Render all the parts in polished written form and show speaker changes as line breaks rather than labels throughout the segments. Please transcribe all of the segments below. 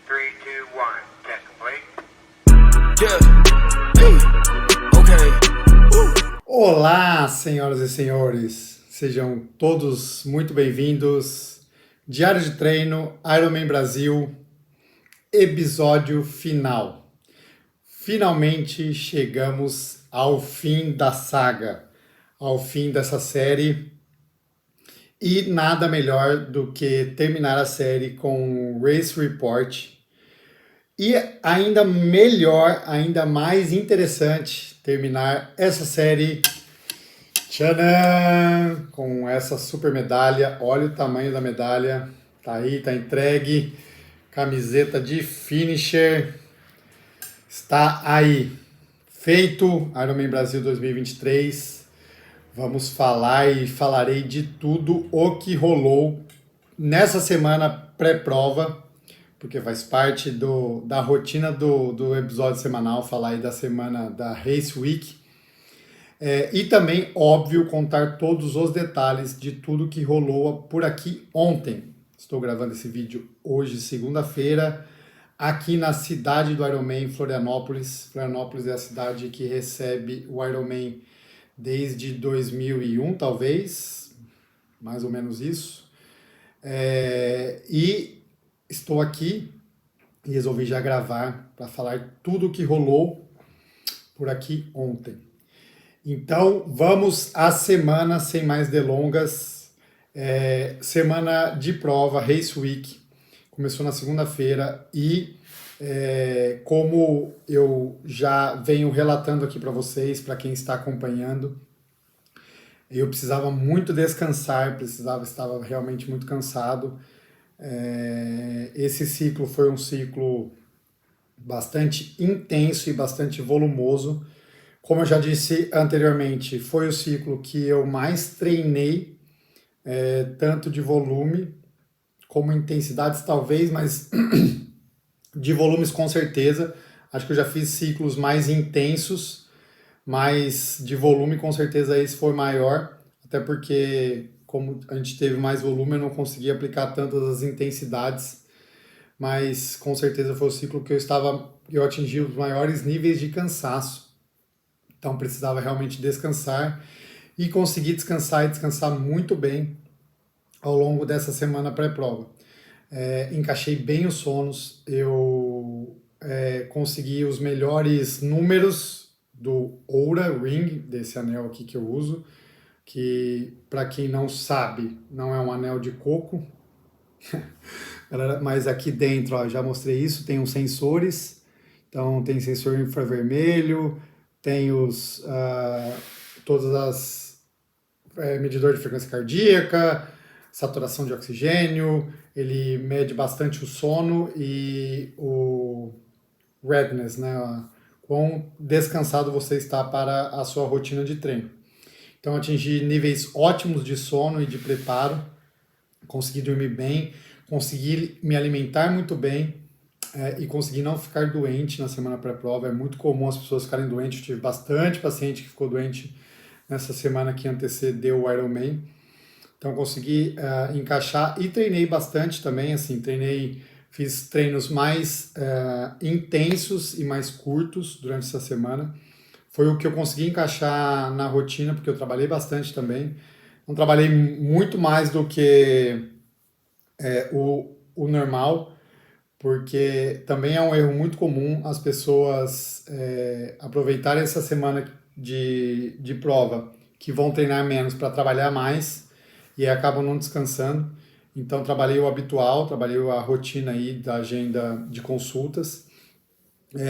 3, 2, 1. Test complete.
Yeah. Hey. Okay.
Olá, senhoras e senhores, sejam todos muito bem-vindos. Diário de treino, Ironman Brasil, episódio final. Finalmente chegamos ao fim da saga, ao fim dessa série. E nada melhor do que terminar a série com um Race Report. E ainda melhor, ainda mais interessante, terminar essa série, tcharam, com essa super medalha. Olha o tamanho da medalha, tá aí, tá entregue, camiseta de finisher, está aí, feito, Ironman Brasil 2023. Vamos falar e falarei de tudo o que rolou nessa semana pré-prova, porque faz parte da rotina do episódio semanal, falar aí da semana da Race Week. E também, óbvio, contar todos os detalhes de tudo que rolou por aqui ontem. Estou gravando esse vídeo hoje, segunda-feira, aqui na cidade do Ironman, Florianópolis. Florianópolis é a cidade que recebe o Ironman desde 2001, talvez, mais ou menos isso. E estou aqui e resolvi já gravar para falar tudo o que rolou por aqui ontem. Então, vamos à semana, sem mais delongas. Semana de prova, Race Week, começou na segunda-feira e como eu já venho relatando aqui para vocês, para quem está acompanhando, eu precisava muito descansar, estava realmente muito cansado. Esse ciclo foi um ciclo bastante intenso e bastante volumoso. Como eu já disse anteriormente, foi o ciclo que eu mais treinei, tanto de volume como intensidades talvez, mas de volumes com certeza. Acho que eu já fiz ciclos mais intensos, mas de volume com certeza esse foi maior, até porque como a gente teve mais volume eu não consegui aplicar tantas as intensidades, mas com certeza foi o ciclo que eu atingi os maiores níveis de cansaço, então precisava realmente descansar e consegui descansar e descansar muito bem ao longo dessa semana pré-prova. Encaixei bem os sonos, eu consegui os melhores números do Oura Ring, desse anel aqui que eu uso, que para quem não sabe, não é um anel de coco, mas aqui dentro, ó, já mostrei isso, tem os sensores, então tem sensor infravermelho, tem todas as medidor de frequência cardíaca, saturação de oxigênio, ele mede bastante o sono e o redness, né? Quão descansado você está para a sua rotina de treino. Então atingi níveis ótimos de sono e de preparo, consegui dormir bem, consegui me alimentar muito bem e consegui não ficar doente na semana pré-prova. É muito comum as pessoas ficarem doentes, eu tive bastante paciente que ficou doente nessa semana que antecedeu o Ironman. Então consegui encaixar e treinei bastante também, assim, fiz treinos mais intensos e mais curtos durante essa semana. Foi o que eu consegui encaixar na rotina, porque eu trabalhei bastante também. Não trabalhei muito mais do que o normal, porque também é um erro muito comum as pessoas aproveitarem essa semana de prova, que vão treinar menos para trabalhar mais, e acabam não descansando. Então trabalhei o habitual, trabalhei a rotina aí da agenda de consultas,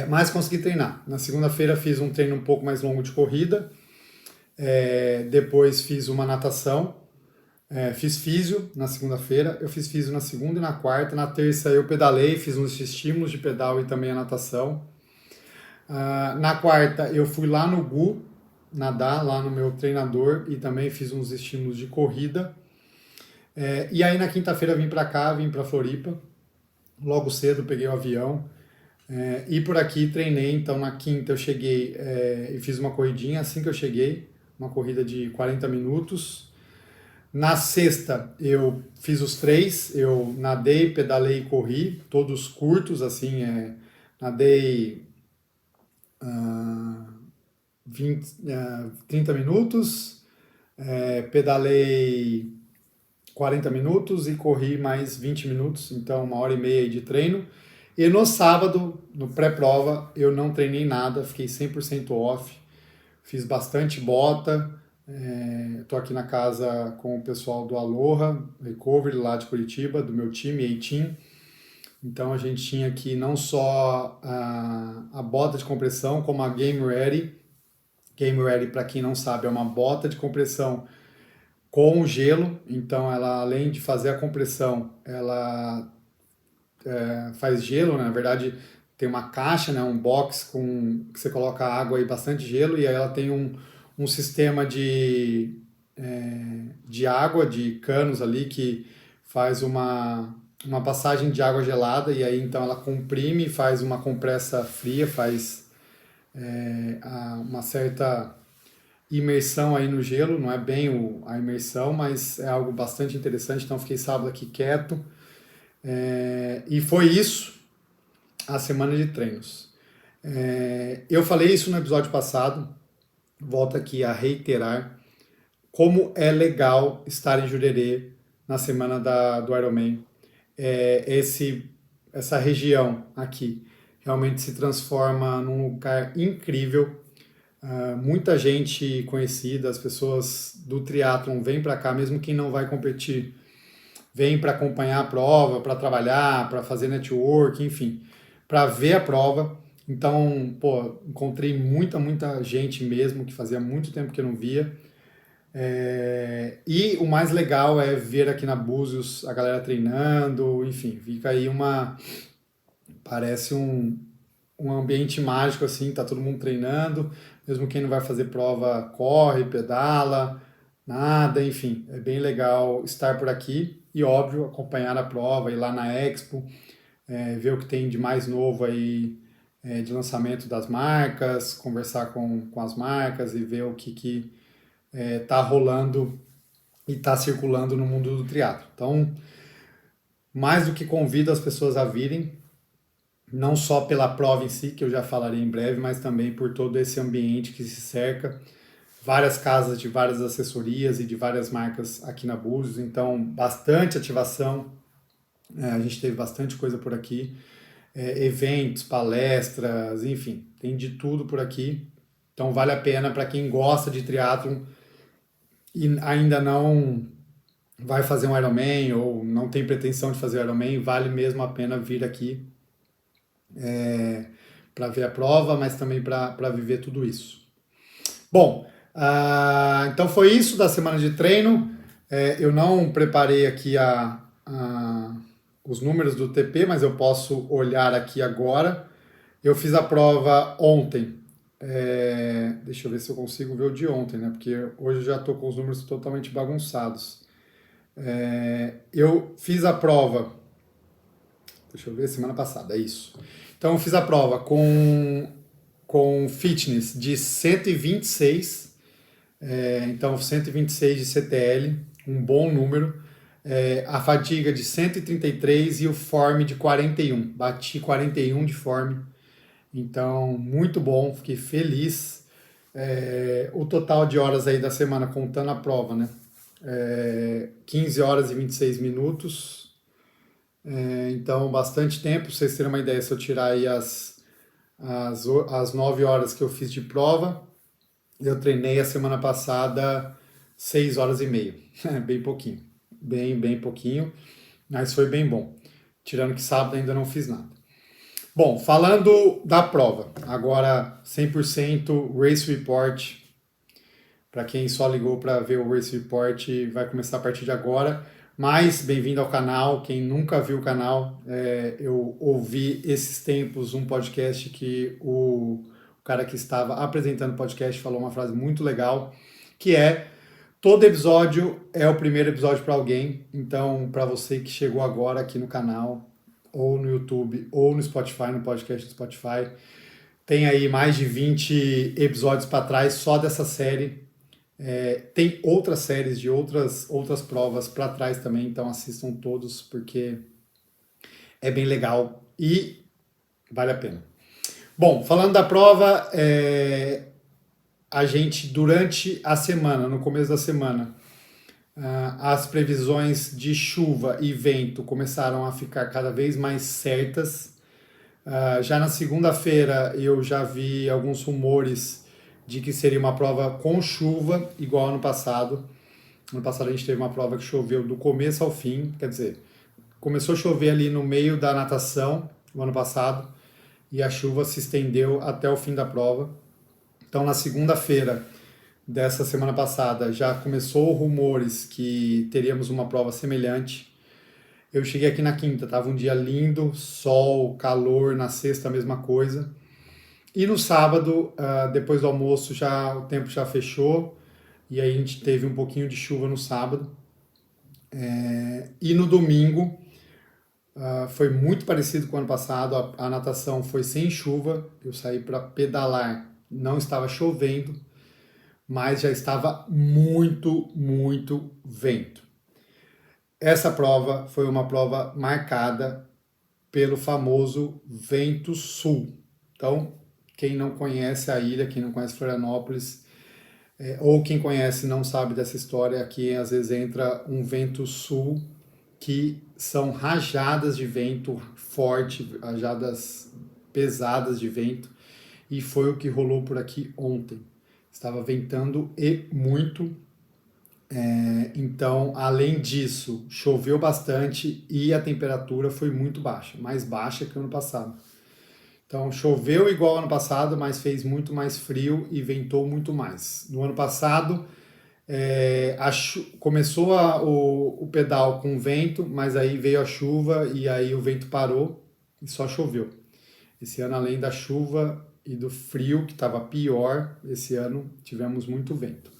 mas consegui treinar. Na segunda-feira fiz um treino um pouco mais longo de corrida, depois fiz uma natação, fiz físio na segunda-feira, eu fiz físio na segunda e na quarta, na terça eu pedalei, fiz uns estímulos de pedal e também a natação. Na quarta eu fui lá no GU nadar, lá no meu treinador, e também fiz uns estímulos de corrida. E aí na quinta-feira vim para cá, vim para Floripa, logo cedo peguei o avião e por aqui treinei. Então na quinta eu cheguei e fiz uma corridinha assim que eu cheguei, uma corrida de 40 minutos. Na sexta eu fiz os 3, eu nadei, pedalei e corri, todos curtos, assim, nadei 30 minutos, pedalei 40 minutos e corri mais 20 minutos, então 1h30 de treino. E no sábado, no pré-prova, eu não treinei nada, fiquei 100% off, fiz bastante bota. Estou aqui na casa com o pessoal do Aloha Recovery lá de Curitiba, do meu time, A-Team. Então a gente tinha aqui não só a bota de compressão, como a Game Ready. Game Ready, para quem não sabe, é uma bota de compressão com gelo. Então ela, além de fazer a compressão, ela faz gelo, né? Na verdade tem uma caixa, né? Um box que você coloca água e bastante gelo, e aí ela tem um sistema de água, de canos ali, que faz uma passagem de água gelada, e aí então ela comprime, faz uma compressa fria, faz uma certa imersão aí no gelo, não é bem a imersão, mas é algo bastante interessante. Então fiquei sábado aqui quieto, e foi isso a semana de treinos. Eu falei isso no episódio passado, volto aqui a reiterar como é legal estar em Jurerê na semana do Ironman. Essa região aqui realmente se transforma num lugar incrível. Muita gente conhecida, as pessoas do triatlon vêm para cá, mesmo quem não vai competir, vem para acompanhar a prova, para trabalhar, para fazer network, enfim, para ver a prova. Então, encontrei muita gente mesmo, que fazia muito tempo que eu não via. E o mais legal é ver aqui na Búzios a galera treinando, enfim, fica aí parece um ambiente mágico, assim, tá todo mundo treinando, mesmo quem não vai fazer prova corre, pedala, nada, enfim, é bem legal estar por aqui e, óbvio, acompanhar a prova, ir lá na Expo, ver o que tem de mais novo aí, de lançamento das marcas, conversar com as marcas e ver o que tá rolando e tá circulando no mundo do triatlo. Então, mais do que convido as pessoas a virem, não só pela prova em si, que eu já falarei em breve, mas também por todo esse ambiente que se cerca, várias casas de várias assessorias e de várias marcas aqui na Búzios, então bastante ativação, a gente teve bastante coisa por aqui, eventos, palestras, enfim, tem de tudo por aqui, então vale a pena para quem gosta de triatlon e ainda não vai fazer um Ironman ou não tem pretensão de fazer Ironman, vale mesmo a pena vir aqui para ver a prova, mas também para viver tudo isso. Bom, então foi isso da semana de treino. Eu não preparei aqui os números do TP, mas eu posso olhar aqui agora. Eu fiz a prova ontem. Deixa eu ver se eu consigo ver o de ontem, né? Porque hoje eu já estou com os números totalmente bagunçados. Eu fiz a prova, deixa eu ver, semana passada, é isso. Então eu fiz a prova com fitness de 126, então 126 de CTL, um bom número. A fadiga de 133 e o form de 41, bati 41 de form, então muito bom, fiquei feliz. O total de horas aí da semana, contando a prova, né? 15 horas e 26 minutos, então bastante tempo. Pra vocês terem uma ideia, se eu tirar aí as 9 horas que eu fiz de prova, eu treinei a semana passada 6 horas e meia, bem pouquinho, bem pouquinho, mas foi bem bom, tirando que sábado ainda não fiz nada. Bom, falando da prova, agora 100% Race Report. Para quem só ligou para ver o Race Report, vai começar a partir de agora. Mas bem-vindo ao canal. Quem nunca viu o canal, eu ouvi esses tempos um podcast que o cara que estava apresentando o podcast falou uma frase muito legal, que todo episódio é o primeiro episódio para alguém. Então, para você que chegou agora aqui no canal, ou no YouTube, ou no Spotify, no podcast do Spotify, tem aí mais de 20 episódios para trás só dessa série. Tem outras séries de outras provas para trás também, então assistam todos porque é bem legal e vale a pena. Bom, falando da prova, a gente durante a semana, no começo da semana, as previsões de chuva e vento começaram a ficar cada vez mais certas. Já na segunda-feira eu já vi alguns rumores de que seria uma prova com chuva, igual ano passado. Ano passado a gente teve uma prova que choveu do começo ao fim, quer dizer, começou a chover ali no meio da natação, o ano passado, e a chuva se estendeu até o fim da prova. Então, na segunda-feira dessa semana passada, já começou rumores que teríamos uma prova semelhante. Eu cheguei aqui na quinta, estava um dia lindo, sol, calor, na sexta a mesma coisa. E no sábado, depois do almoço, o tempo já fechou, e aí a gente teve um pouquinho de chuva no sábado. E no domingo, foi muito parecido com o ano passado, a natação foi sem chuva, eu saí para pedalar, não estava chovendo, mas já estava muito, muito vento. Essa prova foi uma prova marcada pelo famoso vento sul. Então, quem não conhece a ilha, quem não conhece Florianópolis, ou quem conhece e não sabe dessa história, aqui às vezes entra um vento sul, que são rajadas de vento forte, rajadas pesadas de vento, e foi o que rolou por aqui ontem. Estava ventando e muito. Então, além disso, choveu bastante e a temperatura foi muito baixa, mais baixa que o ano passado. Então, choveu igual ao ano passado, mas fez muito mais frio e ventou muito mais. No ano passado, começou o pedal com vento, mas aí veio a chuva e aí o vento parou e só choveu. Esse ano, além da chuva e do frio, que estava pior, esse ano tivemos muito vento.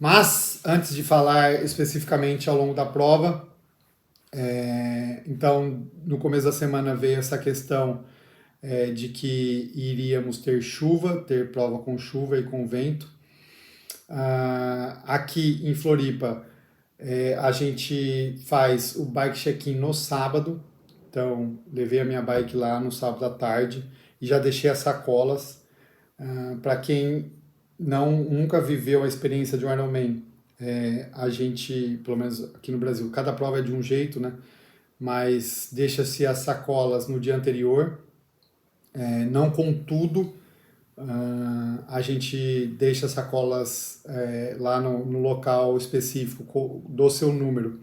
Mas, antes de falar especificamente ao longo da prova, então, no começo da semana veio essa questão de que iríamos ter prova com chuva e com vento. Aqui em Floripa, a gente faz o bike check-in no sábado, então levei a minha bike lá no sábado à tarde e já deixei as sacolas. Para quem nunca viveu a experiência de um Ironman, a gente, pelo menos aqui no Brasil, cada prova é de um jeito, né? Mas deixa-se as sacolas no dia anterior, não com tudo, a gente deixa as sacolas lá no local específico do seu número,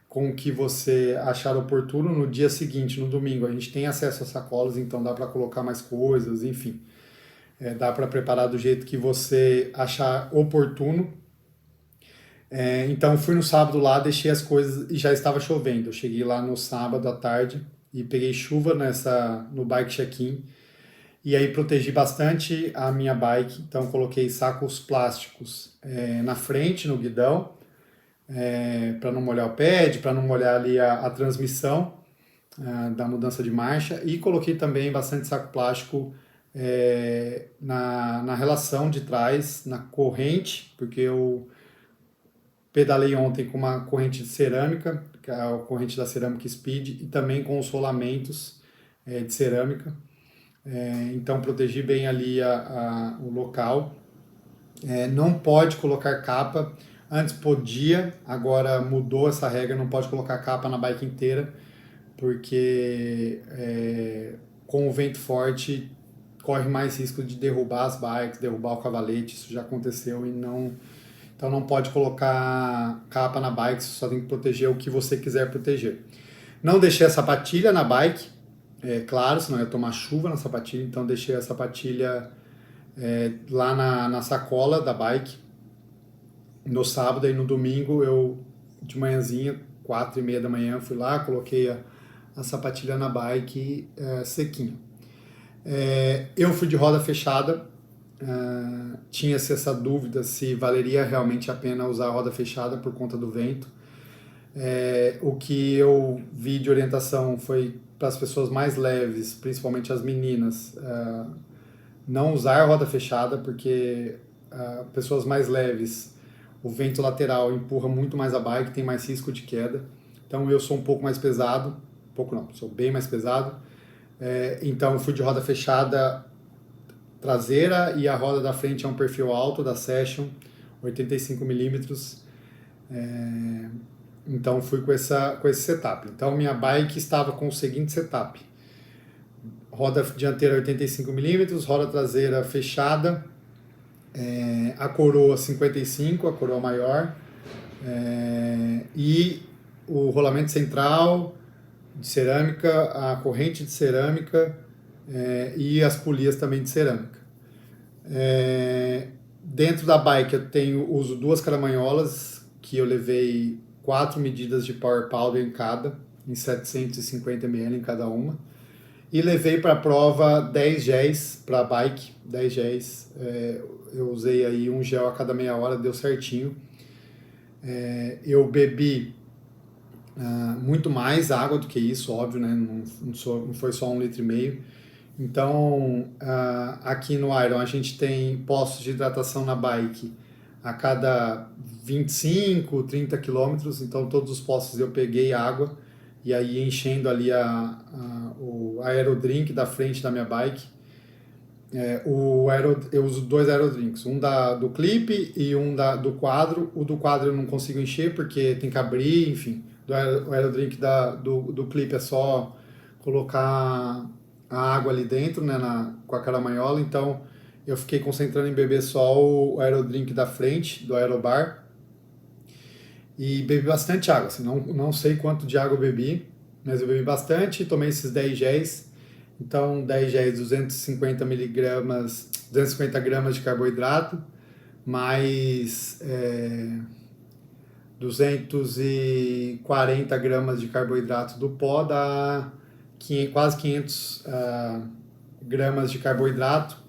com o que você achar oportuno. No dia seguinte, no domingo, a gente tem acesso às sacolas, então dá para colocar mais coisas, enfim. Dá para preparar do jeito que você achar oportuno. Então fui no sábado lá, deixei as coisas e já estava chovendo. Eu cheguei lá no sábado à tarde e peguei chuva no bike check-in. E aí protegi bastante a minha bike, então coloquei sacos plásticos na frente, no guidão, para não molhar o pad, para não molhar ali a transmissão da mudança de marcha, e coloquei também bastante saco plástico na relação de trás, na corrente, porque eu pedalei ontem com uma corrente de cerâmica, que é a corrente da Ceramic Speed, e também com os rolamentos de cerâmica. Então protegi bem ali o local. Não pode colocar capa. Antes podia, agora mudou essa regra, não pode colocar capa na bike inteira, porque com o vento forte corre mais risco de derrubar as bikes, derrubar o cavalete. Isso já aconteceu, então não pode colocar capa na bike, você só tem que proteger o que você quiser proteger. Não deixei a sapatilha na bike, claro, senão ia tomar chuva na sapatilha, então deixei a sapatilha lá na sacola da bike no sábado, e no domingo eu de manhãzinha, 4:30 da manhã, fui lá, coloquei a sapatilha na bike sequinha. Eu fui de roda fechada, tinha-se essa dúvida se valeria realmente a pena usar a roda fechada por conta do vento. O que eu vi de orientação foi para as pessoas mais leves, principalmente as meninas, não usar a roda fechada, porque pessoas mais leves, o vento lateral empurra muito mais a bike, tem mais risco de queda. Então eu sou um pouco mais pesado, pouco não, sou bem mais pesado. Então eu fui de roda fechada traseira e a roda da frente é um perfil alto da Session, 85mm. Então fui com esse setup. Então minha bike estava com o seguinte setup: roda dianteira 85mm, roda traseira fechada, a coroa 55, a coroa maior, e o rolamento central de cerâmica, a corrente de cerâmica e as polias também de cerâmica. Dentro da bike eu uso 2 caramanholas, que eu levei 4 medidas de Power Powder em cada, em 750 ml em cada uma. E levei para a prova 10 géis para a bike, 10 géis. Eu usei aí um gel a cada meia hora, deu certinho. Eu bebi muito mais água do que isso, óbvio, né? Não foi só 1,5 litro. Então, aqui no Iron a gente tem postos de hidratação na bike a cada 25, 30 quilômetros. Então, todos os postos eu peguei água e aí enchendo ali o aerodrink da frente da minha bike. Eu uso 2 aerodrinks, um do clipe e um do quadro. O do quadro eu não consigo encher porque tem que abrir, enfim. O aerodrink do clipe é só colocar a água ali dentro, né, com a caramanhola. Então eu fiquei concentrando em beber só o aerodrink da frente, do aerobar. E bebi bastante água, assim, não sei quanto de água eu bebi, mas eu bebi bastante, tomei esses 10 géis. Então 10 géis, 250 gramas de carboidrato, mais 240 gramas de carboidrato do pó, dá quase 500 gramas de carboidrato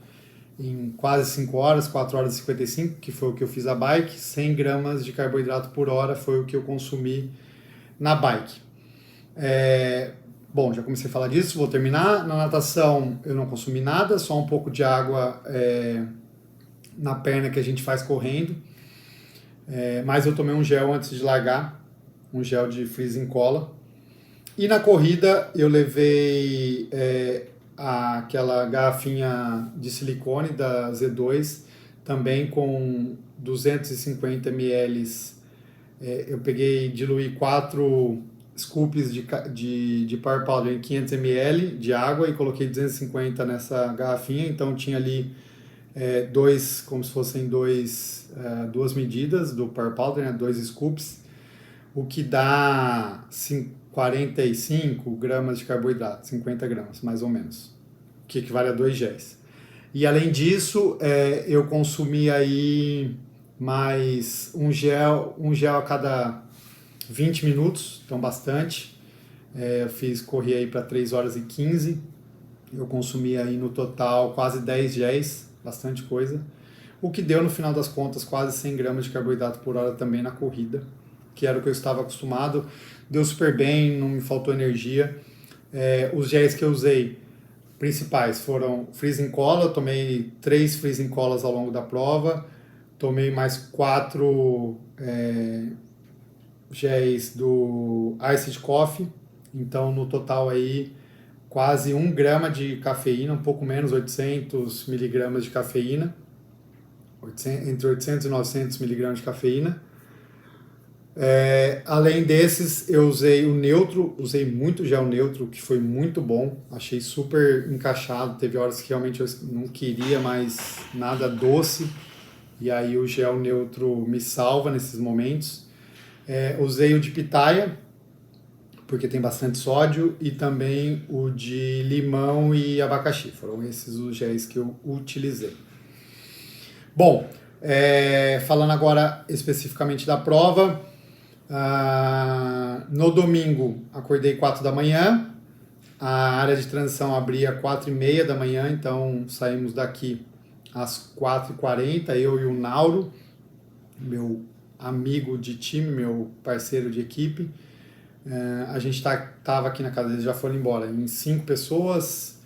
em quase 5 horas, 4 horas e 55, que foi o que eu fiz a bike. 100 gramas de carboidrato por hora foi o que eu consumi na bike. Bom, já comecei a falar disso, vou terminar. Na natação eu não consumi nada, só um pouco de água na perna que a gente faz correndo. Mas eu tomei um gel antes de largar, um gel de freezing cola. E na corrida eu levei aquela garrafinha de silicone da Z2, também com 250 ml. Eu diluí 4 scoops de Power Powder em 500 ml de água e coloquei 250 nessa garrafinha. Então tinha ali como se fossem duas medidas do Power Powder, né, 2 scoops, o que dá 45 gramas de carboidrato, 50 gramas, mais ou menos, que equivale a 2 géis. E além disso, eu consumi aí mais um gel a cada 20 minutos, então bastante. Eu corri aí para 3 horas e 15, eu consumi aí no total quase 10 géis, bastante coisa, o que deu no final das contas quase 100 gramas de carboidrato por hora também na corrida, que era o que eu estava acostumado. Deu super bem, não me faltou energia. Os géis que eu usei principais foram freezing cola, eu tomei 3 freezing colas ao longo da prova, tomei mais 4 géis do Iced Coffee, então no total aí quase 1 grama de cafeína, um pouco menos, 800 miligramas de cafeína, entre 800 e 900 miligramas de cafeína. Além desses, eu usei o neutro, usei muito gel neutro, que foi muito bom, achei super encaixado. Teve horas que realmente eu não queria mais nada doce, e aí o gel neutro me salva nesses momentos. Usei o de pitaia, porque tem bastante sódio, e também o de limão e abacaxi. Foram esses os géis que eu utilizei. Bom, falando agora especificamente da prova, no domingo acordei 4 da manhã, a área de transição abria 4h30 da manhã, então saímos daqui às 4h40, eu e o Nauro, meu amigo de time, meu parceiro de equipe. A gente estava aqui na casa, eles já foram embora, em 5 pessoas,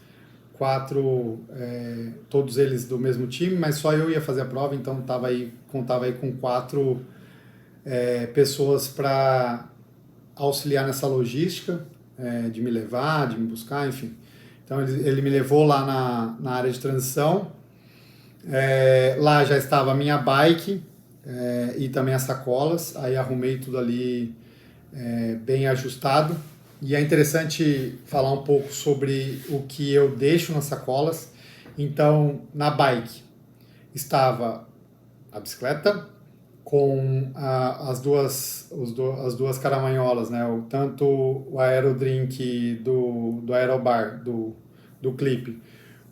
todos eles do mesmo time, mas só eu ia fazer a prova, então contava aí com 4 pessoas para auxiliar nessa logística, de me levar, de me buscar, enfim. Então ele me levou lá na área de transição. Lá já estava a minha bike e também as sacolas, aí arrumei tudo ali bem ajustado. E é interessante falar um pouco sobre o que eu deixo nas sacolas. Então, na bike estava a bicicleta com as duas caramanholas, né? Tanto o aerodrink do Aerobar, do clipe,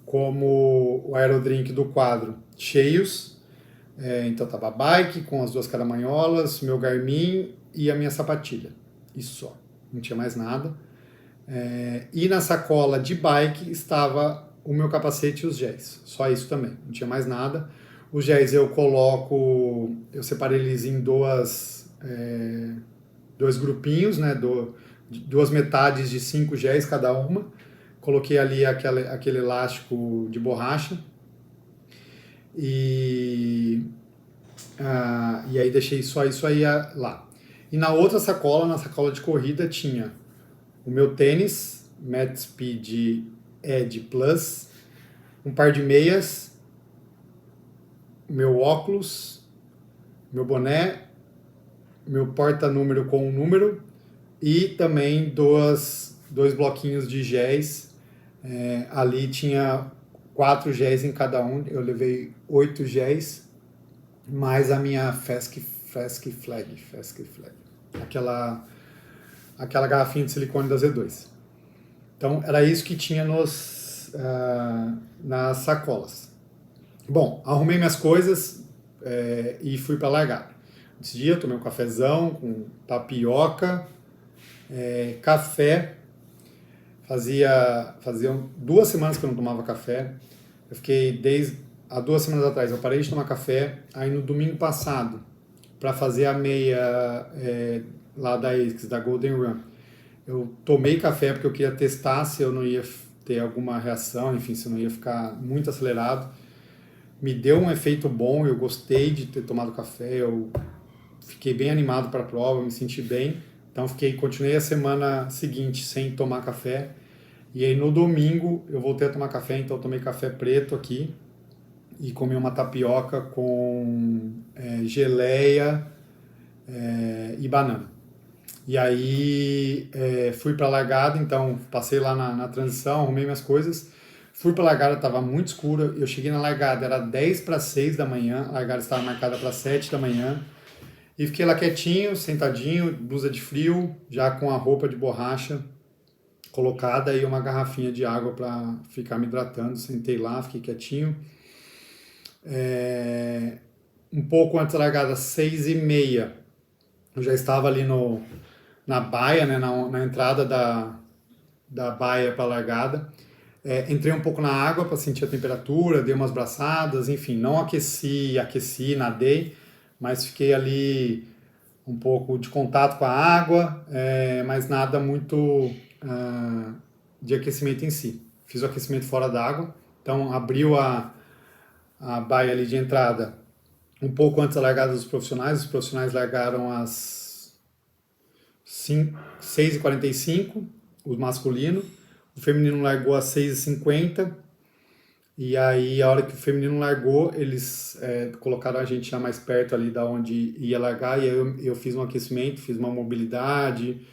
como o aerodrink do quadro, cheios. Então estava a bike com as 2 caramanholas, meu Garmin e a minha sapatilha. Isso só, não tinha mais nada. E na sacola de bike estava o meu capacete e os géis. Só isso também, não tinha mais nada. Os géis eu separei eles em dois grupinhos, né? 2 metades de 5 géis cada uma. Coloquei ali aquele elástico de borracha. E aí deixei só isso aí lá. E na outra sacola, na sacola de corrida, tinha o meu tênis, Matt Speed Edge Plus, um par de meias, meu óculos, meu boné, meu porta-número com um número e também dois bloquinhos de géis. Ali tinha 4 géis em cada um, eu levei 8 géis, mais a minha Fast Flag, aquela garrafinha de silicone da Z2. Então era isso que tinha nas sacolas. Bom, arrumei minhas coisas e fui para a largada. Nesse dia eu tomei um cafezão com tapioca, café. Faziam 2 semanas que eu não tomava café. Eu fiquei há 2 semanas atrás, eu parei de tomar café. Aí no domingo passado, para fazer a meia lá da ASICS, da Golden Run, eu tomei café porque eu queria testar se eu não ia ter alguma reação, enfim, se eu não ia ficar muito acelerado. Me deu um efeito bom, eu gostei de ter tomado café, eu fiquei bem animado para a prova, me senti bem. Então continuei a semana seguinte sem tomar café. E aí no domingo eu voltei a tomar café, então eu tomei café preto aqui e comi uma tapioca com geleia e banana. E aí fui para a largada, então passei lá na transição, arrumei minhas coisas, fui para a largada, estava muito escuro, eu cheguei na largada, era 10 para 6 da manhã, a largada estava marcada para 7 da manhã, e fiquei lá quietinho, sentadinho, blusa de frio, já com a roupa de borracha colocada e uma garrafinha de água para ficar me hidratando, sentei lá, fiquei quietinho. Um pouco antes da largada, 6h30, eu já estava ali na baia, né, na entrada da baia para a largada. Entrei um pouco na água para sentir a temperatura, dei umas braçadas, enfim, não aqueci, nadei, mas fiquei ali um pouco de contato com a água, mas nada muito de aquecimento em si. Fiz o aquecimento fora d'água, então abriu a baia ali de entrada um pouco antes da largada dos profissionais. Os profissionais largaram às 6h45, o masculino. O feminino largou às 6h50. E aí, a hora que o feminino largou, eles colocaram a gente já mais perto ali da onde ia largar. E aí eu fiz um aquecimento, fiz uma mobilidade,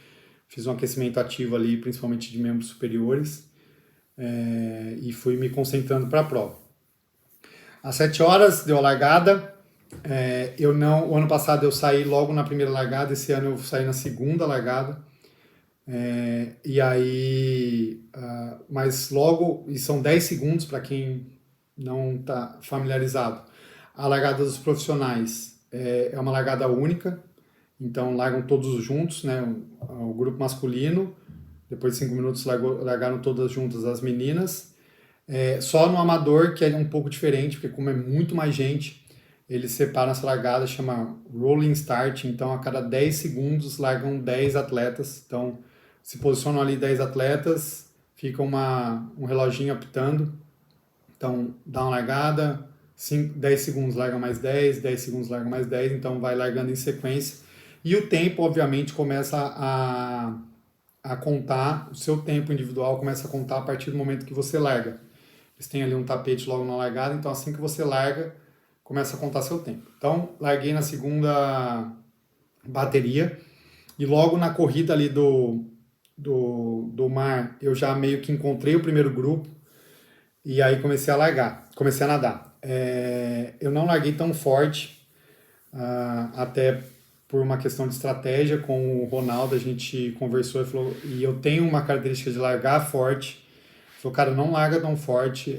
fiz um aquecimento ativo ali, principalmente de membros superiores. E fui me concentrando para a prova. Às 7 horas deu a largada. O ano passado eu saí logo na primeira largada, esse ano eu saí na segunda largada. E aí, mas logo, e são 10 segundos para quem não está familiarizado, a largada dos profissionais é uma largada única, então largam todos juntos, né, o grupo masculino, depois de 5 minutos largaram todas juntas as meninas. Só no amador, que é um pouco diferente, porque como é muito mais gente, eles separam essa largada, chama rolling start, então a cada 10 segundos largam 10 atletas, então se posicionam ali 10 atletas, fica um reloginho apitando. Então, dá uma largada, 10 segundos larga mais 10 segundos larga mais 10, então vai largando em sequência. E o tempo, obviamente, começa a contar, o seu tempo individual começa a contar a partir do momento que você larga. Eles têm ali um tapete logo na largada, então assim que você larga, começa a contar seu tempo. Então, larguei na segunda bateria e logo na corrida ali do mar, eu já meio que encontrei o primeiro grupo e aí comecei a nadar. Eu não larguei tão forte, até por uma questão de estratégia com o Ronaldo, a gente conversou e falou, e eu tenho uma característica de largar forte. Ele falou, cara, não larga tão forte,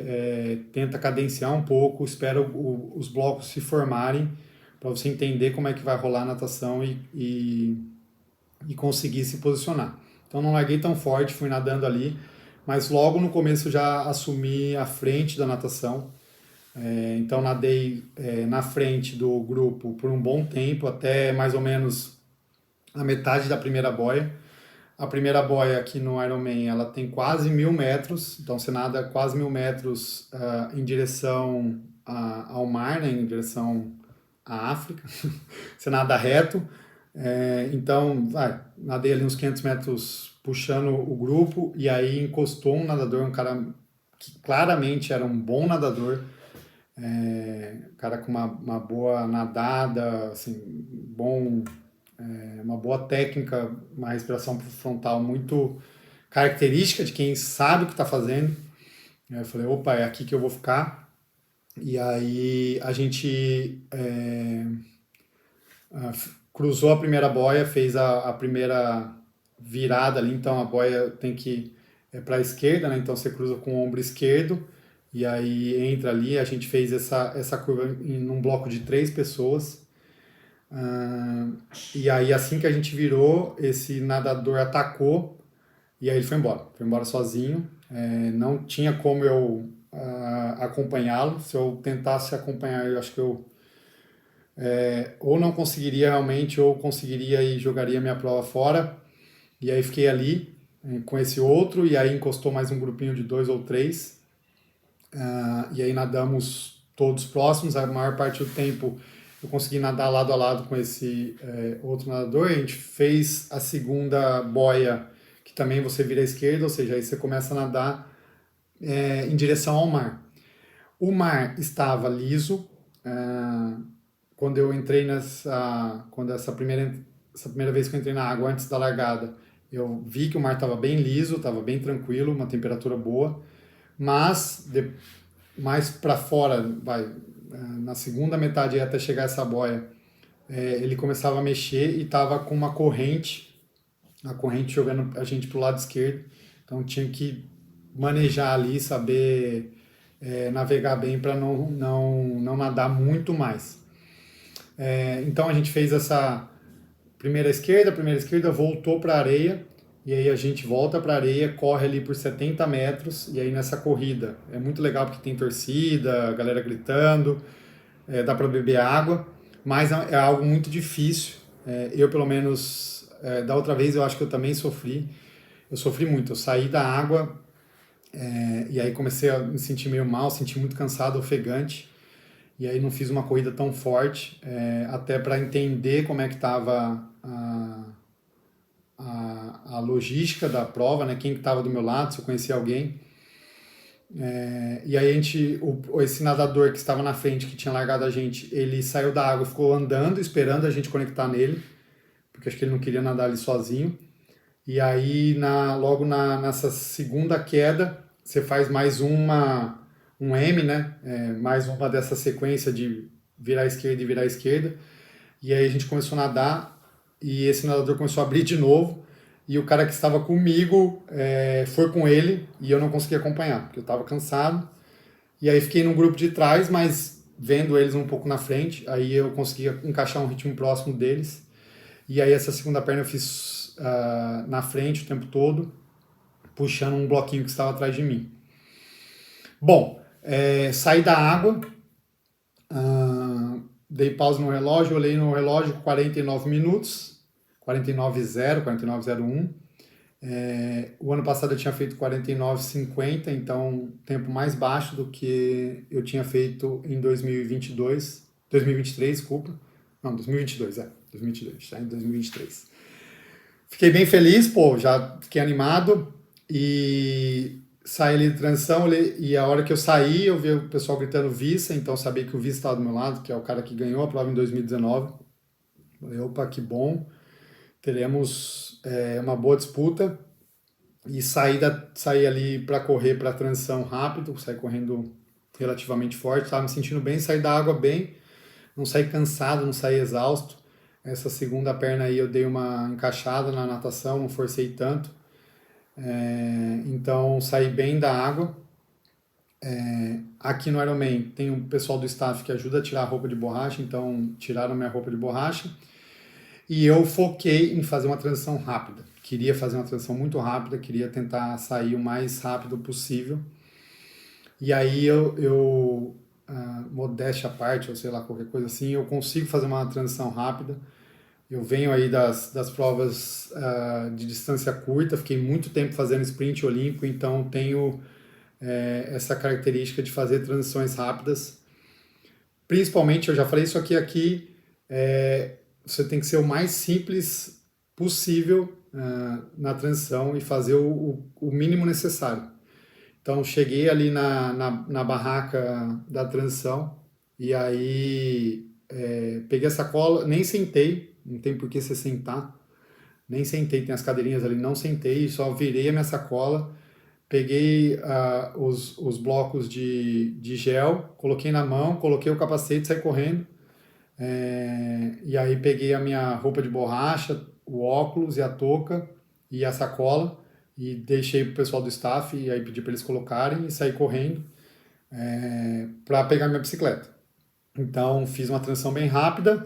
tenta cadenciar um pouco, espera os blocos se formarem para você entender como é que vai rolar a natação e conseguir se posicionar. Então não larguei tão forte, fui nadando ali, mas logo no começo já assumi a frente da natação. Então nadei na frente do grupo por um bom tempo, até mais ou menos a metade da primeira boia. A primeira boia aqui no Ironman, ela tem quase 1.000 metros, então você nada quase 1.000 metros em direção ao mar, né, em direção à África. Você nada reto, então nadei ali uns 500 metros puxando o grupo, e aí encostou um nadador, um cara que claramente era um bom nadador, cara com uma boa nadada, assim, uma boa técnica, uma respiração frontal muito característica de quem sabe o que está fazendo. Eu falei, opa, é aqui que eu vou ficar. E aí a gente cruzou a primeira boia, fez a primeira virada ali, então a boia tem que para a esquerda, né? Então você cruza com o ombro esquerdo, e aí entra ali, a gente fez essa curva num bloco de 3 pessoas. E aí assim que a gente virou, esse nadador atacou, e aí ele foi embora sozinho. Não tinha como eu acompanhá-lo. Se eu tentasse acompanhar, eu acho que eu ou não conseguiria realmente, ou conseguiria e jogaria minha prova fora. E aí fiquei ali com esse outro, e aí encostou mais um grupinho de 2 ou 3. E aí nadamos todos próximos. A maior parte do tempo eu consegui nadar lado a lado com esse outro nadador. A gente fez a segunda boia, que também você vira à esquerda, ou seja, aí você começa a nadar em direção ao mar. O mar estava liso. Quando eu entrei essa primeira vez que eu entrei na água antes da largada, eu vi que o mar estava bem liso, estava bem tranquilo, uma temperatura boa, mas mais para fora, na segunda metade até chegar essa boia, ele começava a mexer e estava com uma corrente, a corrente jogando a gente para o lado esquerdo, então tinha que manejar ali, saber navegar bem para não nadar muito mais. Então a gente fez essa primeira esquerda, voltou para a areia, e aí a gente volta para a areia, corre ali por 70 metros, e aí nessa corrida é muito legal porque tem torcida, a galera gritando, dá para beber água, mas é algo muito difícil. Eu, pelo menos, da outra vez eu acho que eu também sofri. Eu sofri muito, eu saí da água e aí comecei a me sentir meio mal, senti muito cansado, ofegante, e aí não fiz uma corrida tão forte, até para entender como é que estava a logística da prova, né? Quem que estava do meu lado, se eu conhecia alguém. E aí esse nadador que estava na frente, que tinha largado a gente, ele saiu da água, ficou andando, esperando a gente conectar nele, porque acho que ele não queria nadar ali sozinho. E aí logo nessa segunda queda, você faz mais um M, né? Mais uma dessa sequência de virar à esquerda e virar à esquerda. E aí a gente começou a nadar, e esse nadador começou a abrir de novo, e o cara que estava comigo foi com ele, e eu não consegui acompanhar, porque eu estava cansado. E aí fiquei no grupo de trás, mas vendo eles um pouco na frente, aí eu consegui encaixar um ritmo próximo deles. E aí essa segunda perna eu fiz na frente o tempo todo, puxando um bloquinho que estava atrás de mim. Bom, saí da água, dei pausa no relógio, olhei no relógio, 49 minutos, 49,0, 49,01. O ano passado eu tinha feito 49,50, então tempo mais baixo do que eu tinha feito em 2023, desculpa. Não, 2022, 2022, tá em 2023. Fiquei bem feliz, pô, já fiquei animado e saí ali de transição e a hora que eu saí eu vi o pessoal gritando vice, então sabia que o vice estava do meu lado, que é o cara que ganhou a prova em 2019. Falei, opa, que bom, teremos uma boa disputa e saí ali para correr para transição rápido, saí correndo relativamente forte, estava me sentindo bem, saí da água bem, não saí cansado, não saí exausto. Essa segunda perna aí eu dei uma encaixada na natação, não forcei tanto, então saí bem da água. Aqui no Ironman tem um pessoal do staff que ajuda a tirar a roupa de borracha, então tiraram minha roupa de borracha. E eu foquei em fazer uma transição rápida. Queria fazer uma transição muito rápida, queria tentar sair o mais rápido possível. E aí modéstia à parte, ou sei lá, qualquer coisa assim, eu consigo fazer uma transição rápida. Eu venho aí das provas de distância curta, fiquei muito tempo fazendo sprint olímpico, então tenho essa característica de fazer transições rápidas. Principalmente, eu já falei isso aqui, você tem que ser o mais simples possível na transição e fazer o mínimo necessário. Então, cheguei ali na barraca da transição e aí peguei a sacola, nem sentei, não tem por que você sentar, nem sentei, tem as cadeirinhas ali, não sentei, só virei a minha sacola, peguei os blocos de gel, coloquei na mão, coloquei o capacete e saí correndo. E aí peguei a minha roupa de borracha, o óculos e a touca e a sacola e deixei pro pessoal do staff e aí pedi para eles colocarem e saí correndo para pegar minha bicicleta. Então fiz uma transição bem rápida.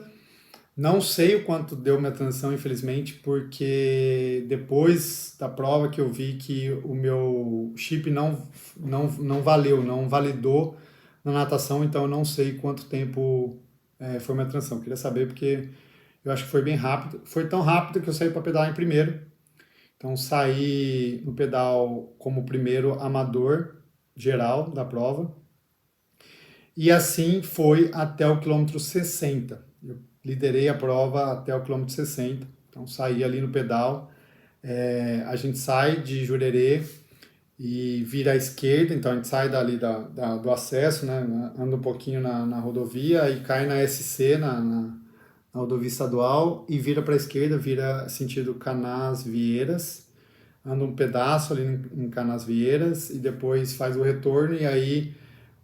Não sei o quanto deu minha transição, infelizmente, porque depois da prova que eu vi que o meu chip não valeu, não validou na natação, então eu não sei quanto tempo foi minha transição. Queria saber porque eu acho que foi bem rápido. Foi tão rápido que eu saí para pedalar em primeiro. Então saí no pedal como primeiro amador geral da prova. E assim foi até o quilômetro 60. Eu liderei a prova até o quilômetro 60. Então saí ali no pedal. A gente sai de Jurerê e vira à esquerda, então a gente sai dali do acesso, né, anda um pouquinho na rodovia e cai na SC, na rodovia estadual, e vira para a esquerda, vira sentido Canasvieiras, anda um pedaço ali em Canasvieiras e depois faz o retorno e aí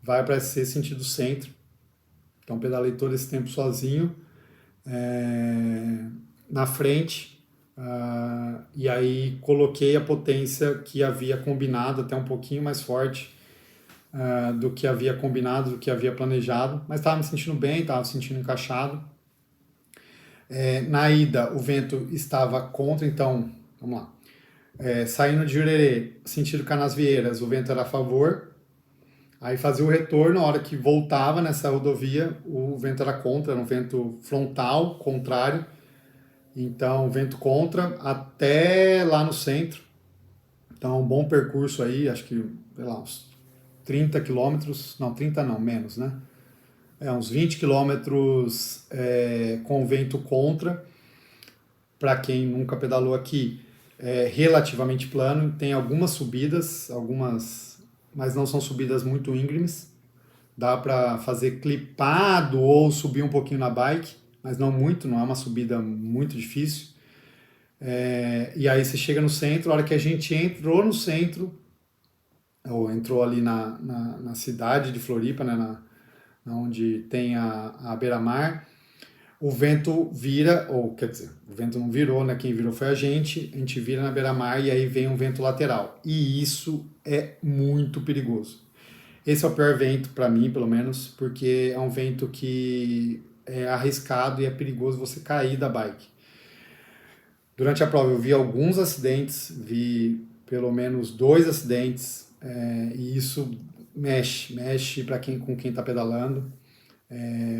vai para SC sentido centro. Então pedalei todo esse tempo sozinho, na frente. E aí coloquei a potência que havia combinado, até um pouquinho mais forte do que havia combinado, do que havia planejado, mas estava me sentindo bem, estava me sentindo encaixado. Na ida o vento estava contra, então vamos lá, saindo de Jurerê, sentido Canasvieiras, o vento era a favor, aí fazia o retorno, a hora que voltava nessa rodovia o vento era contra, era um vento frontal, contrário. Então, vento contra até lá no centro. Então, um bom percurso aí, acho que, sei lá, uns 30 quilômetros, não, 30 não, menos, né? Uns 20 quilômetros com vento contra. Para quem nunca pedalou aqui, é relativamente plano. Tem algumas subidas, mas não são subidas muito íngremes. Dá para fazer clipado ou subir um pouquinho na bike, mas não muito, não é uma subida muito difícil. E aí você chega no centro, a hora que a gente entrou no centro, ou entrou ali na cidade de Floripa, né, onde tem a beira-mar, o vento vira, ou quer dizer, o vento não virou, né, quem virou foi a gente vira na beira-mar e aí vem um vento lateral. E isso é muito perigoso. Esse é o pior vento para mim, pelo menos, porque é um vento que é arriscado e é perigoso você cair da bike. Durante a prova eu vi alguns acidentes, vi pelo menos 2 acidentes, e isso mexe com quem está pedalando.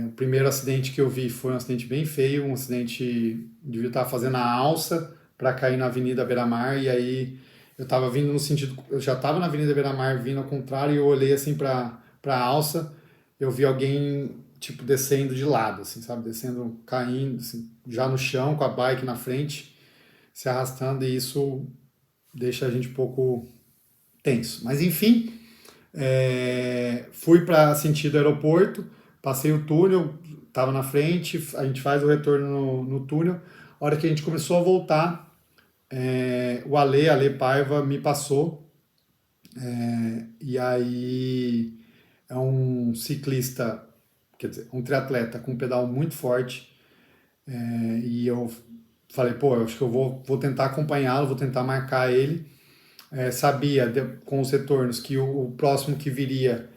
O primeiro acidente que eu vi foi um acidente bem feio, um acidente devia estar fazendo a alça para cair na Avenida Beira-Mar, e aí eu tava vindo no sentido, eu já tava na Avenida Beira-Mar vindo ao contrário, e eu olhei assim pra alça, eu vi alguém tipo descendo de lado, assim, sabe, descendo, caindo, assim, já no chão com a bike na frente, se arrastando, e isso deixa a gente um pouco tenso. Mas enfim, fui para sentido aeroporto, passei o túnel, estava na frente, a gente faz o retorno no túnel. A hora que a gente começou a voltar, o Ale Paiva me passou, e aí é um ciclista, quer dizer, um triatleta com um pedal muito forte, e eu falei, pô, eu acho que eu vou tentar acompanhá-lo, vou tentar marcar ele. Sabia com os retornos que o próximo que viria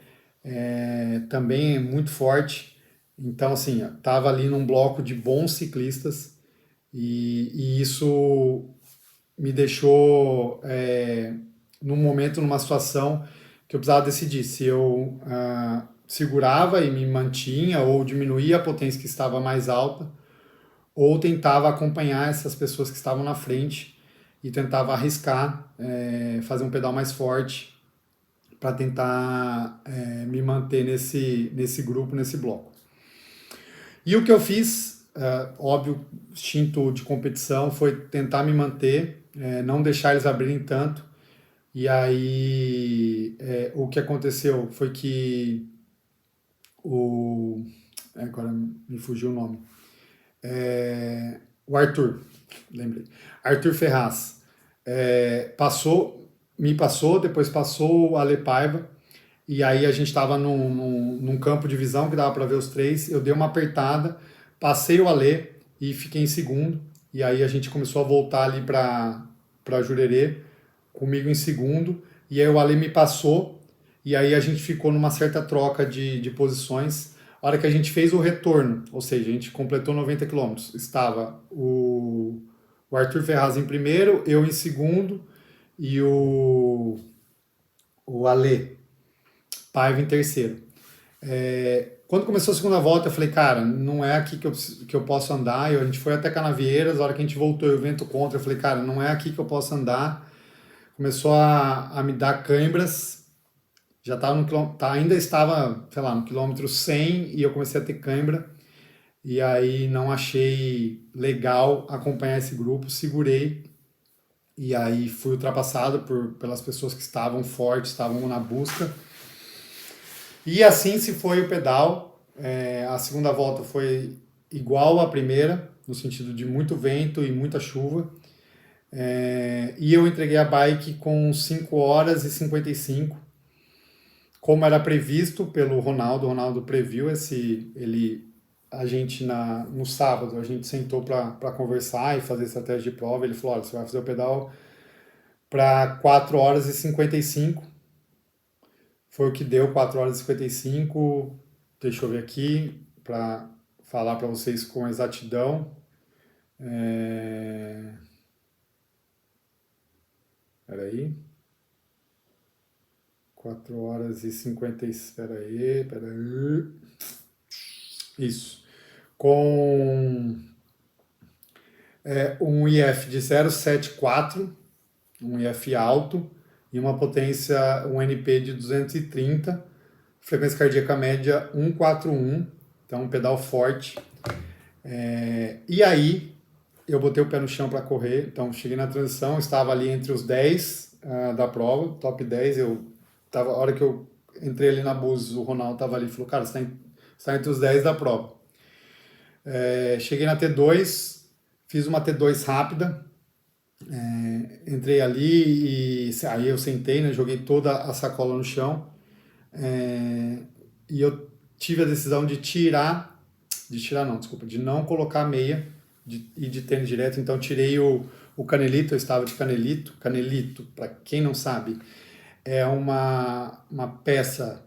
também é muito forte. Então, assim, estava ali num bloco de bons ciclistas e isso me deixou num momento, numa situação que eu precisava decidir se eu segurava e me mantinha ou diminuía a potência que estava mais alta ou tentava acompanhar essas pessoas que estavam na frente e tentava arriscar, fazer um pedal mais forte para tentar me manter nesse grupo, nesse bloco. E o que eu fiz, óbvio, instinto de competição, foi tentar me manter, não deixar eles abrirem tanto. E aí o que aconteceu foi que agora me fugiu o nome. O Arthur, lembrei. Arthur Ferraz me passou, depois passou o Ale Paiva, e aí a gente estava num campo de visão que dava para ver os três. Eu dei uma apertada, passei o Ale e fiquei em segundo, e aí a gente começou a voltar ali para Jurerê, comigo em segundo, e aí o Ale me passou, e aí a gente ficou numa certa troca de posições. A hora que a gente fez o retorno, ou seja, a gente completou 90 quilômetros, estava o Arthur Ferraz em primeiro, eu em segundo e o Ale Paiva em terceiro. Quando começou a segunda volta, eu falei, cara, não é aqui que eu posso andar. A gente foi até Canavieiras, a hora que a gente voltou, eu vento contra, eu falei, cara, não é aqui que eu posso andar. Começou a me dar cãibras, já estava ainda estava, sei lá, no quilômetro 100 e eu comecei a ter cãibra. E aí não achei legal acompanhar esse grupo, segurei e aí fui ultrapassado pelas pessoas que estavam fortes, estavam na busca. E assim se foi o pedal. A segunda volta foi igual à primeira, no sentido de muito vento e muita chuva. E eu entreguei a bike com 5 horas e 55, como era previsto pelo Ronaldo. O Ronaldo previu a gente no sábado, a gente sentou para conversar e fazer estratégia de prova. Ele falou, olha, você vai fazer o pedal para 4 horas e 55. Foi o que deu, 4 horas e 55. Deixa eu ver aqui para falar para vocês com exatidão. Peraí. 4 horas e 50. Peraí. Isso. Com um IF de 0,74, um IF alto, e uma potência, um NP de 230, frequência cardíaca média 141, então um pedal forte. E aí eu botei o pé no chão para correr, então cheguei na transição, estava ali entre os 10 da prova, top 10, a hora que eu entrei ali na Búzios, o Ronaldo estava ali e falou, cara, você está entre os 10 da prova. Cheguei na T2, fiz uma T2 rápida, entrei ali e aí eu sentei, né, joguei toda a sacola no chão, e eu tive a decisão de não colocar meia e de tênis direto. Então tirei o canelito, eu estava de canelito. Canelito, para quem não sabe, é uma peça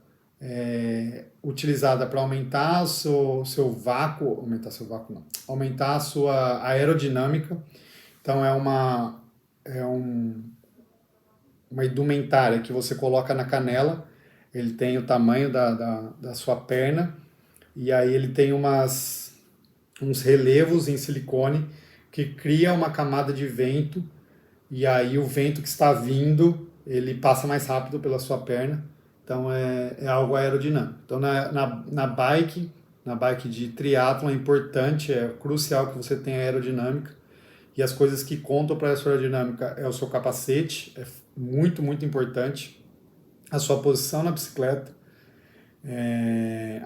utilizada para aumentar seu vácuo, aumentar a sua aerodinâmica. Então uma indumentária que você coloca na canela. Ele tem o tamanho da sua perna, e aí ele tem uns relevos em silicone que cria uma camada de vento, e aí o vento que está vindo, ele passa mais rápido pela sua perna, então é algo aerodinâmico. Então na bike de triatlon é importante, é crucial que você tenha aerodinâmica, e as coisas que contam para essa aerodinâmica é o seu capacete, é muito, muito importante, a sua posição na bicicleta,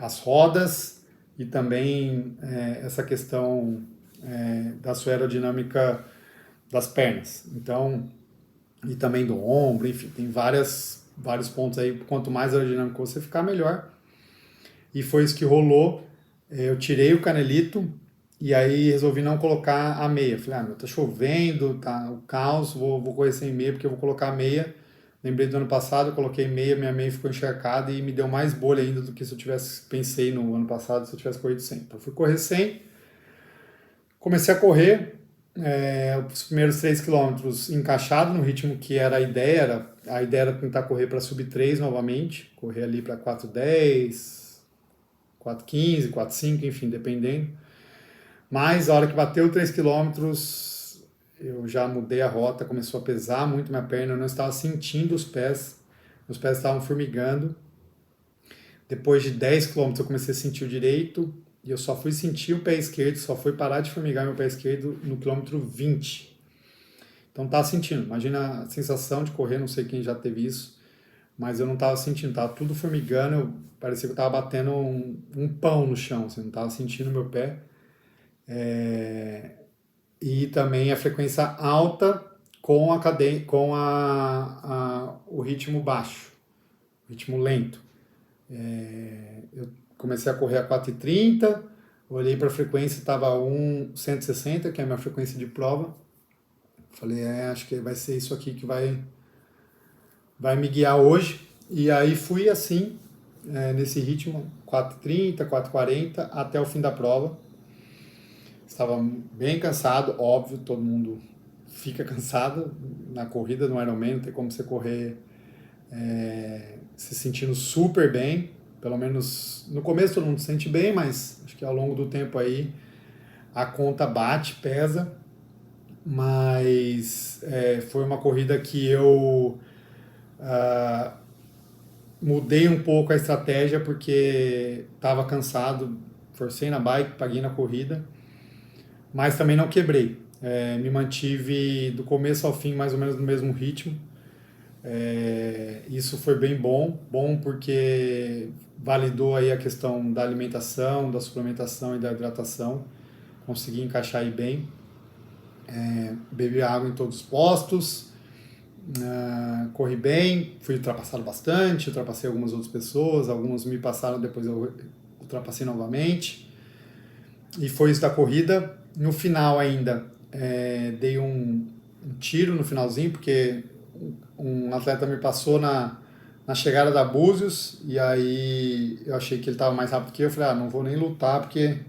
as rodas e também essa questão da sua aerodinâmica das pernas. Então, e também do ombro, enfim, tem vários pontos aí. Quanto mais aerodinâmico você ficar, melhor. E foi isso que rolou. Eu tirei o canelito e aí resolvi não colocar a meia. Falei, tá chovendo, tá o caos, vou correr sem meia porque eu vou colocar a meia. Lembrei do ano passado, eu coloquei meia, minha meia ficou encharcada e me deu mais bolha ainda do que se eu pensei no ano passado, se eu tivesse corrido sem. Então fui correr sem, comecei a correr, os primeiros 3 quilômetros encaixado no ritmo que era a ideia era tentar correr para sub 3 novamente, correr ali para 4:10, 4:15, 4:05, enfim, dependendo. Mas a hora que bateu 3 quilômetros, eu já mudei a rota, começou a pesar muito minha perna, eu não estava sentindo os pés, meus pés estavam formigando. Depois de 10 quilômetros eu comecei a sentir o direito, e eu só fui sentir o pé esquerdo, só fui parar de formigar meu pé esquerdo no quilômetro 20. Então estava sentindo, imagina a sensação de correr, não sei quem já teve isso, mas eu não estava sentindo, estava tudo formigando, parecia que eu estava batendo um pão no chão, assim, não estava sentindo meu pé. E também a frequência alta com o ritmo baixo, o ritmo lento. Eu comecei a correr a 4:30, olhei para a frequência, estava 160, que é a minha frequência de prova. Falei, acho que vai ser isso aqui que vai me guiar hoje. E aí fui assim, nesse ritmo, 4:30, 4:40, até o fim da prova. Estava bem cansado, óbvio, todo mundo fica cansado na corrida no Ironman, não tem como você correr se sentindo super bem, pelo menos no começo todo mundo se sente bem, mas acho que ao longo do tempo aí a conta bate, pesa, mas foi uma corrida que eu mudei um pouco a estratégia porque estava cansado, forcei na bike, paguei na corrida, mas também não quebrei. Me mantive do começo ao fim mais ou menos no mesmo ritmo. Isso foi bem bom porque validou aí a questão da alimentação, da suplementação e da hidratação. Consegui encaixar aí bem. Bebi água em todos os postos, corri bem, fui ultrapassado bastante, ultrapassei algumas outras pessoas, algumas me passaram, depois eu ultrapassei novamente. E foi isso da corrida. No final ainda, dei um tiro no finalzinho, porque um atleta me passou na chegada da Búzios, e aí eu achei que ele estava mais rápido que eu. Falei, não vou nem lutar, porque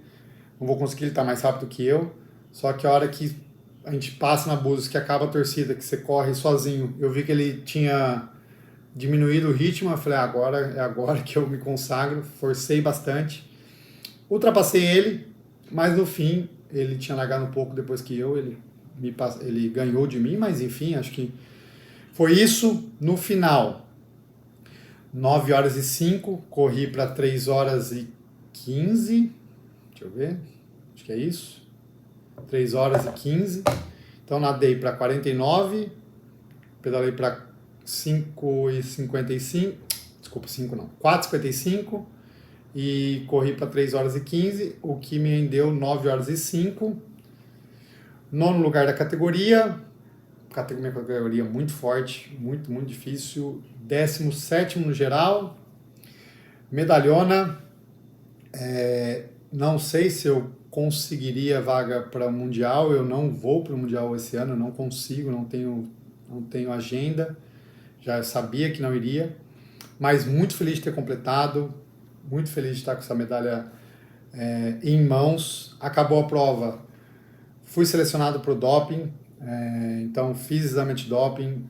não vou conseguir, ele estar mais rápido que eu. Só que a hora que a gente passa na Búzios, que acaba a torcida, que você corre sozinho, eu vi que ele tinha diminuído o ritmo. Eu falei, é agora que eu me consagro. Forcei bastante, ultrapassei ele, mas no fim ele tinha largado um pouco depois que eu, ele ganhou de mim, mas enfim, acho que foi isso. No final, 9:05, corri para 3:15, deixa eu ver, acho que é isso, 3:15, então nadei para 49, pedalei para 5:55, desculpa, 5 não, 4:55, e corri para 3:15, o que me rendeu 9:05. Nono lugar da categoria, minha categoria muito forte, muito, muito difícil. 17º no geral, medalhona. Não sei se eu conseguiria vaga para o Mundial, eu não vou para o Mundial esse ano, eu não consigo, não tenho agenda, já sabia que não iria, mas muito feliz de ter completado, muito feliz de estar com essa medalha em mãos. Acabou a prova, fui selecionado para o doping, então fiz exame antidoping,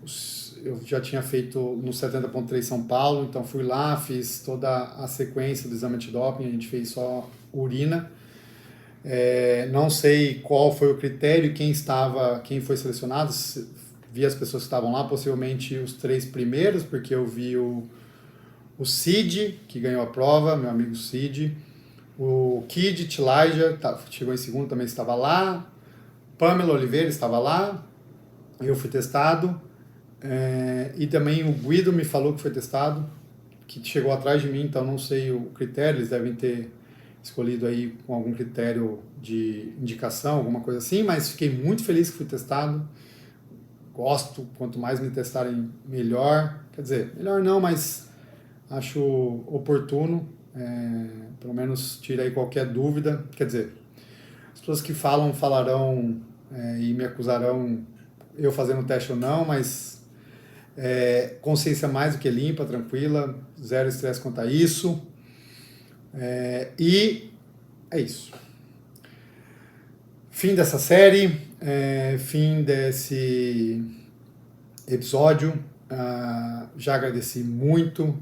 eu já tinha feito no 70.3 São Paulo, então fui lá, fiz toda a sequência do exame antidoping, a gente fez só urina. Não sei qual foi o critério, quem foi selecionado. Vi as pessoas que estavam lá, possivelmente os 3 primeiros, porque eu vi o Cid, que ganhou a prova, meu amigo Cid. O Kid Tilaja chegou em segundo, também estava lá. Pamela Oliveira estava lá. Eu fui testado. E também o Guido me falou que foi testado, que chegou atrás de mim, então não sei o critério, eles devem ter escolhido aí com algum critério de indicação, alguma coisa assim, mas fiquei muito feliz que fui testado. Gosto, quanto mais me testarem, melhor. Quer dizer, melhor não, mas acho oportuno. Pelo menos tira aí qualquer dúvida. Quer dizer, as pessoas que falarão e me acusarão eu fazendo teste ou não, mas consciência mais do que limpa, tranquila, zero estresse quanto a isso. E é isso. Fim dessa série, fim desse episódio. Já agradeci muito,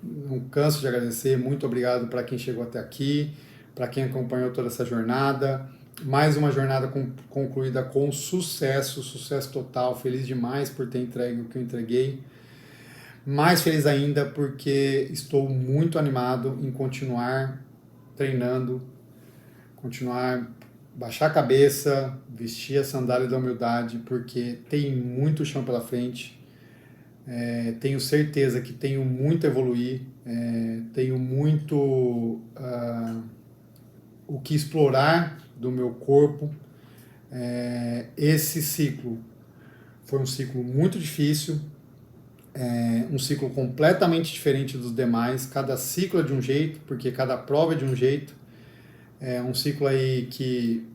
não canso de agradecer. Muito obrigado para quem chegou até aqui, para quem acompanhou toda essa jornada. Mais uma jornada concluída com sucesso total. Feliz demais por ter entregue o que eu entreguei. Mais feliz ainda porque estou muito animado em continuar treinando, baixar a cabeça, vestir a sandália da humildade, porque tem muito chão pela frente. Tenho certeza que tenho muito a evoluir, tenho muito o que explorar do meu corpo. Esse ciclo foi um ciclo muito difícil, um ciclo completamente diferente dos demais. Cada ciclo é de um jeito, porque cada prova é de um jeito. É um ciclo aí que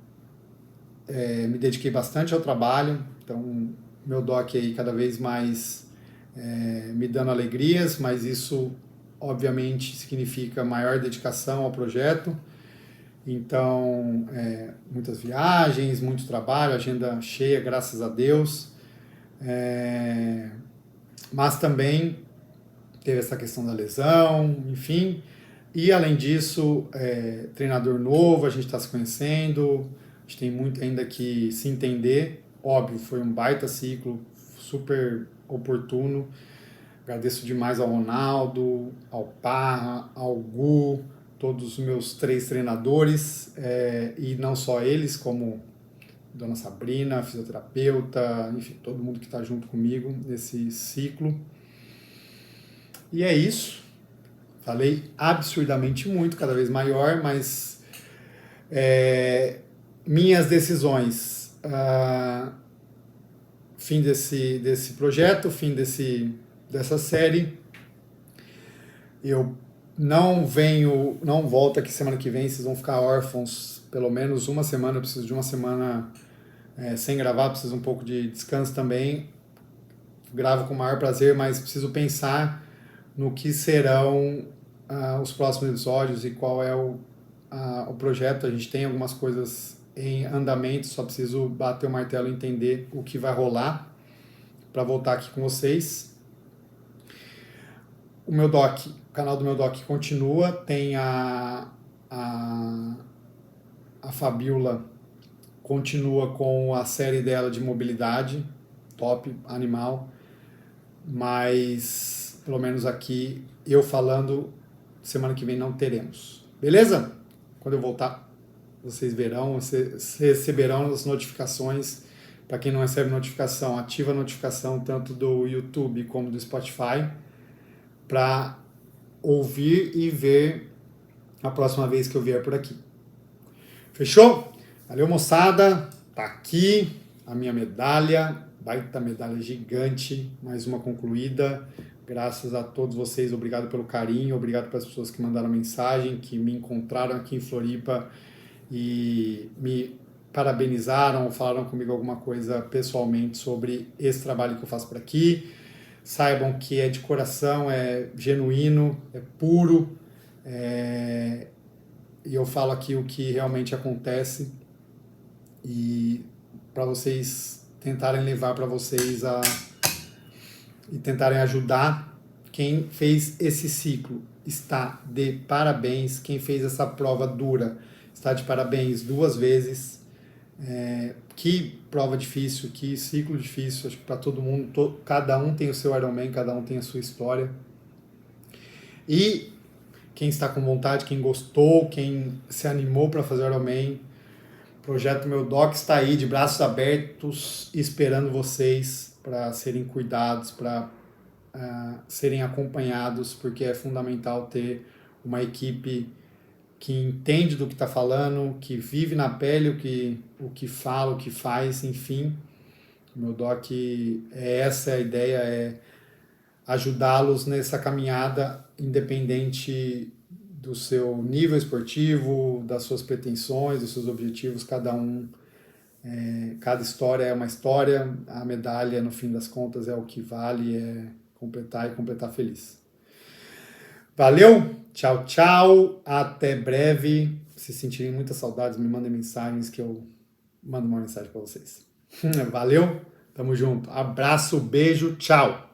me dediquei bastante ao trabalho, então meu doc aí cada vez mais me dando alegrias, mas isso obviamente significa maior dedicação ao projeto. Então, muitas viagens, muito trabalho, agenda cheia, graças a Deus. Mas também teve essa questão da lesão, enfim. E, além disso, treinador novo, a gente está se conhecendo, a gente tem muito ainda que se entender. Óbvio, foi um baita ciclo, super oportuno. Agradeço demais ao Ronaldo, ao Parra, ao Gu, todos os meus 3 treinadores, e não só eles, como Dona Sabrina, fisioterapeuta, enfim, todo mundo que está junto comigo nesse ciclo. E é isso. Falei absurdamente muito, cada vez maior, mas minhas decisões, fim desse projeto, fim dessa série. Eu não volto aqui semana que vem, vocês vão ficar órfãos pelo menos uma semana. Eu preciso de uma semana sem gravar, preciso um pouco de descanso também. Gravo com o maior prazer, mas preciso pensar no que serão os próximos episódios e qual é o projeto. A gente tem algumas coisas em andamento, só preciso bater o martelo e entender o que vai rolar para voltar aqui com vocês. O canal do meu doc continua, tem a Fabiola continua com a série dela de mobilidade, top, animal, mas pelo menos aqui eu falando, semana que vem não teremos, beleza? Quando eu voltar, vocês receberão as notificações. Para quem não recebe notificação, ativa a notificação tanto do YouTube como do Spotify, para ouvir e ver a próxima vez que eu vier por aqui. Fechou? Valeu, moçada. Tá aqui a minha medalha, baita medalha gigante, mais uma concluída. Graças a todos vocês, obrigado pelo carinho, obrigado pelas pessoas que mandaram mensagem, que me encontraram aqui em Floripa e me parabenizaram ou falaram comigo alguma coisa pessoalmente sobre esse trabalho que eu faço por aqui. Saibam que é de coração, é genuíno, é puro, e eu falo aqui o que realmente acontece, e para vocês tentarem levar para vocês e tentarem ajudar. Quem fez esse ciclo está de parabéns, quem fez essa prova dura está de parabéns 2 vezes. Que prova difícil, que ciclo difícil, acho que para todo mundo, cada um tem o seu Ironman, cada um tem a sua história. E quem está com vontade, quem gostou, quem se animou para fazer Ironman, o projeto Meu Doc está aí de braços abertos, esperando vocês para serem cuidados, para serem acompanhados, porque é fundamental ter uma equipe que entende do que está falando, que vive na pele o que fala, o que faz, enfim. O Meu Doc, essa é a ideia, é ajudá-los nessa caminhada, independente do seu nível esportivo, das suas pretensões, dos seus objetivos, cada história é uma história, a medalha, no fim das contas, é o que vale, é completar e completar feliz. Valeu, tchau, tchau, até breve. Se sentirem muitas saudades, me mandem mensagens que eu mando uma mensagem para vocês. Valeu, tamo junto, abraço, beijo, tchau.